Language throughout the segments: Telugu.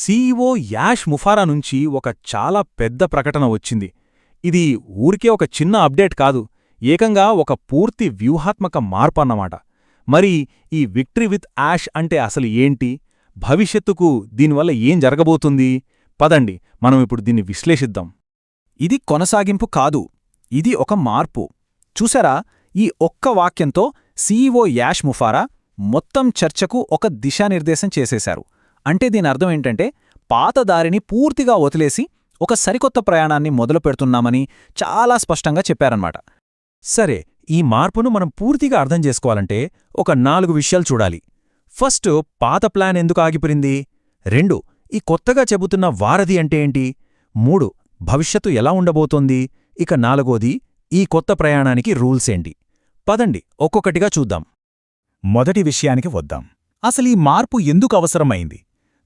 సీఈఓ యాష్ ముఫారా నుంచి ఒక చాలా పెద్ద ప్రకటన వచ్చింది. ఇది ఊరికే ఒక చిన్న అప్డేట్ కాదు, ఏకంగా ఒక పూర్తి వ్యూహాత్మక మార్పన్నమాట. మరి ఈ విక్టరీ విత్ యాష్ అంటే అసలు ఏంటి? భవిష్యత్తుకు దీనివల్ల ఏం జరగబోతుంది? పదండి, మనం ఇప్పుడు దీన్ని విశ్లేషిద్దాం. ఇది కొనసాగింపు కాదు, ఇది ఒక మార్పు. చూసారా, ఈ ఒక్క వాక్యంతో సీఈఓ యాష్ ముఫారా మొత్తం చర్చకు ఒక దిశానిర్దేశం చేసేశారు. అంటే దీని అర్థం ఏంటంటే, పాత దారిని పూర్తిగా వదిలేసి ఒక సరికొత్త ప్రయాణాన్ని మొదలుపెడుతున్నామని చాలా స్పష్టంగా చెప్పారన్నమాట. సరే, ఈ మార్పును మనం పూర్తిగా అర్థం చేసుకోవాలంటే ఒక 4 విషయాలు చూడాలి. ఫస్ట్, పాత ప్లాన్ ఎందుకు ఆగిపోయింది? 2, ఈ కొత్తగా చెబుతున్న వారధి అంటే ఏంటి? 3, భవిష్యత్తు ఎలా ఉండబోతోంది? ఇక 4ది, ఈ కొత్త ప్రయాణానికి రూల్స్ ఏంటి? పదండి, ఒక్కొక్కటిగా చూద్దాం. మొదటి విషయానికి వద్దాం. అసలీ మార్పు ఎందుకు అవసరమైంది?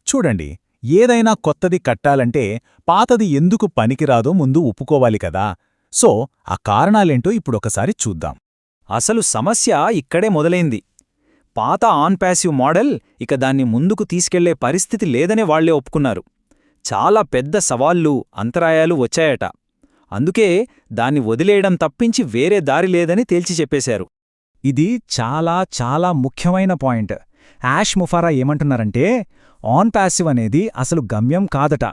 చూడండి, ఏదైనా కొత్తది కట్టాలంటే పాతది ఎందుకు పనికిరాదో ముందు ఒప్పుకోవాలి కదా. సో ఆ కారణాలేంటో ఇప్పుడొకసారి చూద్దాం. అసలు సమస్య ఇక్కడే మొదలైంది. పాత ఆన్ ప్యాసివ్ మోడల్ ఇక దాన్ని ముందుకు తీసుకెళ్లే పరిస్థితి లేదనే వాళ్లే ఒప్పుకున్నారు. చాలా పెద్ద సవాళ్లు, అంతరాయాలు వచ్చాయట. అందుకే దాన్ని వదిలేయడం తప్పించి వేరే దారి లేదని తేల్చి చెప్పేశారు. ఇది చాలా చాలా ముఖ్యమైన పాయింట్. యాష్ ముఫారా ఏమంటున్నారంటే, ఆన్ ప్యాసివ్ అనేది అసలు గమ్యం కాదట.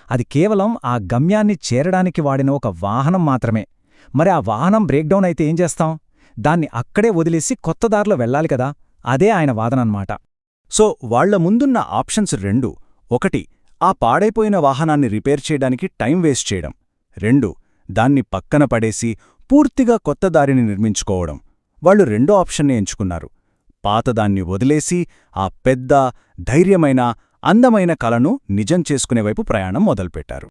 అది కేవలం ఆ గమ్యాన్ని చేరడానికి వాడిన ఒక వాహనం మాత్రమే. మరి ఆ వాహనం బ్రేక్డౌన్ అయితే ఏం చేస్తాం? దాన్ని అక్కడే వదిలేసి కొత్త దారిలో వెళ్ళాలి కదా. అదే ఆయన వాదనన్నమాట. సో వాళ్ల ముందున్న ఆప్షన్స్ 2. 1, ఆ పాడైపోయిన వాహనాన్ని రిపేర్ చేయడానికి టైం వేస్ట్ చేయడం. 2, దాన్ని పక్కన పడేసి పూర్తిగా కొత్త దారిని నిర్మించుకోవడం. వాళ్లు రెండో ఆప్షన్నే ఎంచుకున్నారు. పాతదాన్ని వదిలేసి ఆ పెద్ద, ధైర్యమైన, అందమైన కలను నిజం చేసుకునేవైపు ప్రయాణం మొదలుపెట్టారు.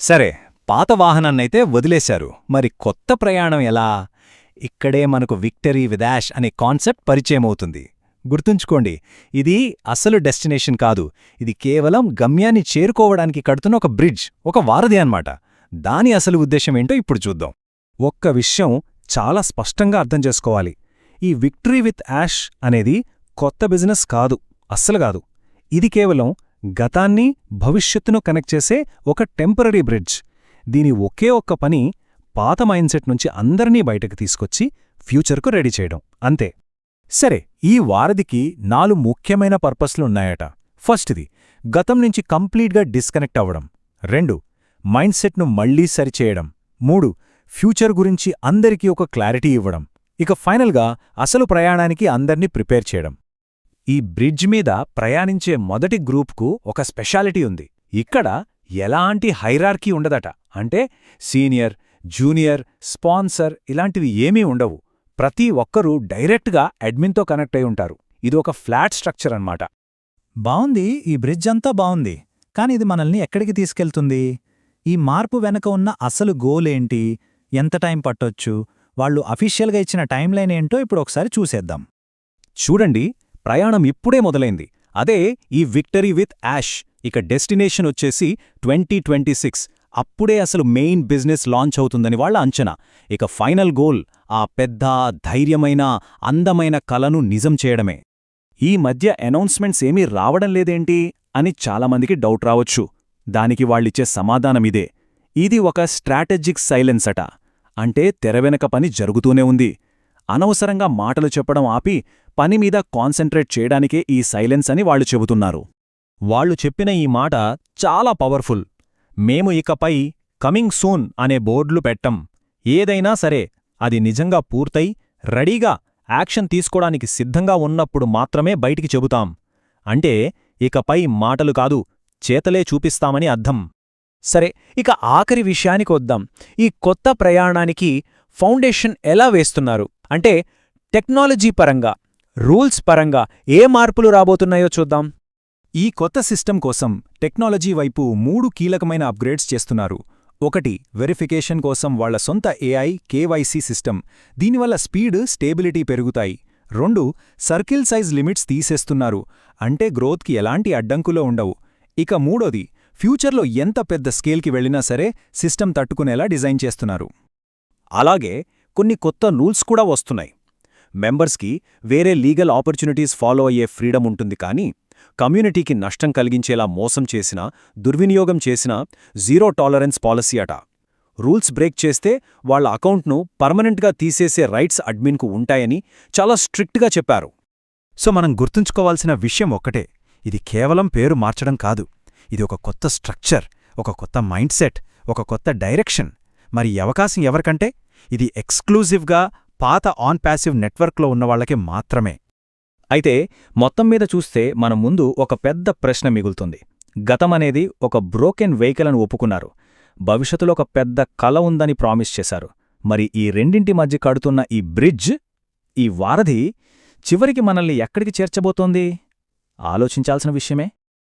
సరే, పాత వాహనాన్నైతే వదిలేశారు. మరి కొత్త ప్రయాణం ఎలా? ఇక్కడే మనకు విక్టరీ విత్ యాష్ అనే కాన్సెప్ట్ పరిచయమవుతుంది. గుర్తుంచుకోండి, ఇది అసలు డెస్టినేషన్ కాదు. ఇది కేవలం గమ్యాన్ని చేరుకోవడానికి కడుతున్న ఒక బ్రిడ్జ్, ఒక వారధి అన్నమాట. దాని అసలు ఉద్దేశమేంటో ఇప్పుడు చూద్దాం. ఒక్క విషయం చాలా స్పష్టంగా అర్థం చేసుకోవాలి. ఈ విక్టరీ విత్ యాష్ అనేది కొత్త బిజినెస్ కాదు, అస్సలు కాదు. ఇది కేవలం గతాన్ని, భవిష్యత్తును కనెక్ట్ చేసే ఒక టెంపరరీ బ్రిడ్జ్. దీని ఒకే ఒక్క పని పాత మైండ్సెట్ నుంచి అందరినీ బయటకు తీసుకొచ్చి ఫ్యూచర్కు రెడీ చేయడం, అంతే. సరే, ఈ వారధికి 4 ముఖ్యమైన పర్పస్లున్నాయట. ఫస్ట్ది, గతం నుంచి కంప్లీట్గా డిస్కనెక్ట్ అవ్వడం. 2, మైండ్సెట్ను మళ్లీ సరిచేయడం. 3, ఫ్యూచర్ గురించి అందరికీ ఒక క్లారిటీ ఇవ్వడం. ఇక ఫైనల్గా అసలు ప్రయాణానికి అందర్నీ ప్రిపేర్ చేయడం. ఈ బ్రిడ్జ్ మీద ప్రయాణించే మొదటి గ్రూప్కు ఒక స్పెషాలిటీ ఉంది. ఇక్కడ ఎలాంటి హైరార్కీ ఉండదట. అంటే సీనియర్, జూనియర్, స్పాన్సర్ ఇలాంటివి ఏమీ ఉండవు. ప్రతి ఒక్కరూ డైరెక్ట్గా అడ్మిన్తో కనెక్ట్ అయి ఉంటారు. ఇది ఒక ఫ్లాట్ స్ట్రక్చర్ అన్నమాట. బావుంది, ఈ బ్రిడ్జ్ అంతా బావుంది. కాని ఇది మనల్ని ఎక్కడికి తీసుకెళ్తుంది? ఈ మార్పు వెనక ఉన్న అసలు గోలేంటి? ఎంత టైం పట్టొచ్చు? వాళ్ళు అఫీషియల్గా ఇచ్చిన టైంలైన్ ఏంటో ఇప్పుడు ఒకసారి చూసేద్దాం. చూడండి, ప్రయాణం ఇప్పుడే మొదలైంది. అదే ఈ విక్టరీ విత్ యాష్. ఇక డెస్టినేషన్ వచ్చేసి 2026. అప్పుడే అసలు మెయిన్ బిజినెస్ లాంచ్ అవుతుందని వాళ్ళ అంచనా. ఇక ఫైనల్ గోల్ ఆ పెద్ద, ధైర్యమైన, అందమైన కలను నిజం చేయడమే. ఈ మధ్య అనౌన్స్మెంట్స్ ఏమీ రావడం లేదేంటి అని చాలామందికి డౌట్ రావచ్చు. దానికి వాళ్ళిచ్చే సమాధానమిదే. ఇది ఒక స్ట్రాటజిక్ సైలెన్స్ అట. అంటే తెరవెనక పని జరుగుతూనే ఉంది. అనవసరంగా మాటలు చెప్పడం ఆపి పనిమీద కాన్సంట్రేట్ చేయడానికే ఈ సైలెన్స్ అని వాళ్ళు చెబుతున్నారు. వాళ్ళు చెప్పిన ఈ మాట చాలా పవర్ఫుల్. మేము ఇకపై కమింగ్ సూన్ అనే బోర్డులు పెట్టం. ఏదైనా సరే అది నిజంగా పూర్తయి రెడీగా యాక్షన్ తీసుకోవడానికి సిద్ధంగా ఉన్నప్పుడు మాత్రమే బయటికి చెబుతాం. అంటే ఇకపై మాటలు కాదు, చేతలే చూపిస్తామని అర్థం. సరే, ఇక ఆఖరి విషయానికి వద్దాం. ఈ కొత్త ప్రయాణానికి ఫౌండేషన్ ఎలా వేస్తున్నారు? అంటే టెక్నాలజీ పరంగా, రూల్స్ పరంగా ఏ మార్పులు రాబోతున్నాయో చూద్దాం. ఈ కొత్త సిస్టమ్ కోసం టెక్నాలజీ వైపు 3 కీలకమైన అప్గ్రేడ్స్ చేస్తున్నారు. 1, వెరిఫికేషన్ కోసం వాళ్ల సొంత ఏఐ కేవైసీ సిస్టమ్. దీనివల్ల స్పీడ్, స్టేబిలిటీ పెరుగుతాయి. 2, సర్కిల్ సైజ్ లిమిట్స్ తీసేస్తున్నారు. అంటే గ్రోత్కి ఎలాంటి అడ్డంకులో ఉండవు. ఇక 3ది, ఫ్యూచర్లో ఎంత పెద్ద స్కేల్కి వెళ్ళినా సరే సిస్టమ్ తట్టుకునేలా డిజైన్ చేస్తున్నారు. అలాగే కొన్ని కొత్త రూల్స్ కూడా వస్తున్నాయి. మెంబర్స్కి వేరే లీగల్ ఆపర్చునిటీస్ ఫాలో అయ్యే ఫ్రీడమ్ ఉంటుంది. కానీ కమ్యూనిటీకి నష్టం కలిగించేలా మోసం చేసినా, దుర్వినియోగం చేసినా జీరో టాలరెన్స్ పాలసీ అట. రూల్స్ బ్రేక్ చేస్తే వాళ్ల అకౌంట్ను పర్మనెంట్గా తీసేసే రైట్స్ అడ్మిన్కు ఉంటాయని చాలా స్ట్రిక్ట్గా చెప్పారు. సో మనం గుర్తుంచుకోవాల్సిన విషయం ఒక్కటే, ఇది కేవలం పేరు మార్చడం కాదు, ఇది ఒక కొత్త స్ట్రక్చర్, ఒక కొత్త మైండ్ సెట్, ఒక కొత్త డైరెక్షన్. మరి ఈ అవకాశం ఎవరికంటే ఇది ఎక్స్క్లూజివ్గా పాత ఆన్ ప్యాసివ్ నెట్వర్క్లో ఉన్నవాళ్లకి మాత్రమే. అయితే మొత్తం మీద చూస్తే మన ముందు ఒక పెద్ద ప్రశ్న మిగులుతుంది. గతమనేది ఒక బ్రోకెన్ వెహికల్ అని ఒప్పుకున్నారు, భవిష్యత్తులో ఒక పెద్ద కల ఉందని ప్రామిస్ చేశారు. మరి ఈ రెండింటి మధ్య కడుతున్న ఈ బ్రిడ్జ్, ఈ వారధి చివరికి మనల్ని ఎక్కడికి చేర్చబోతోంది? ఆలోచించాల్సిన విషయమే.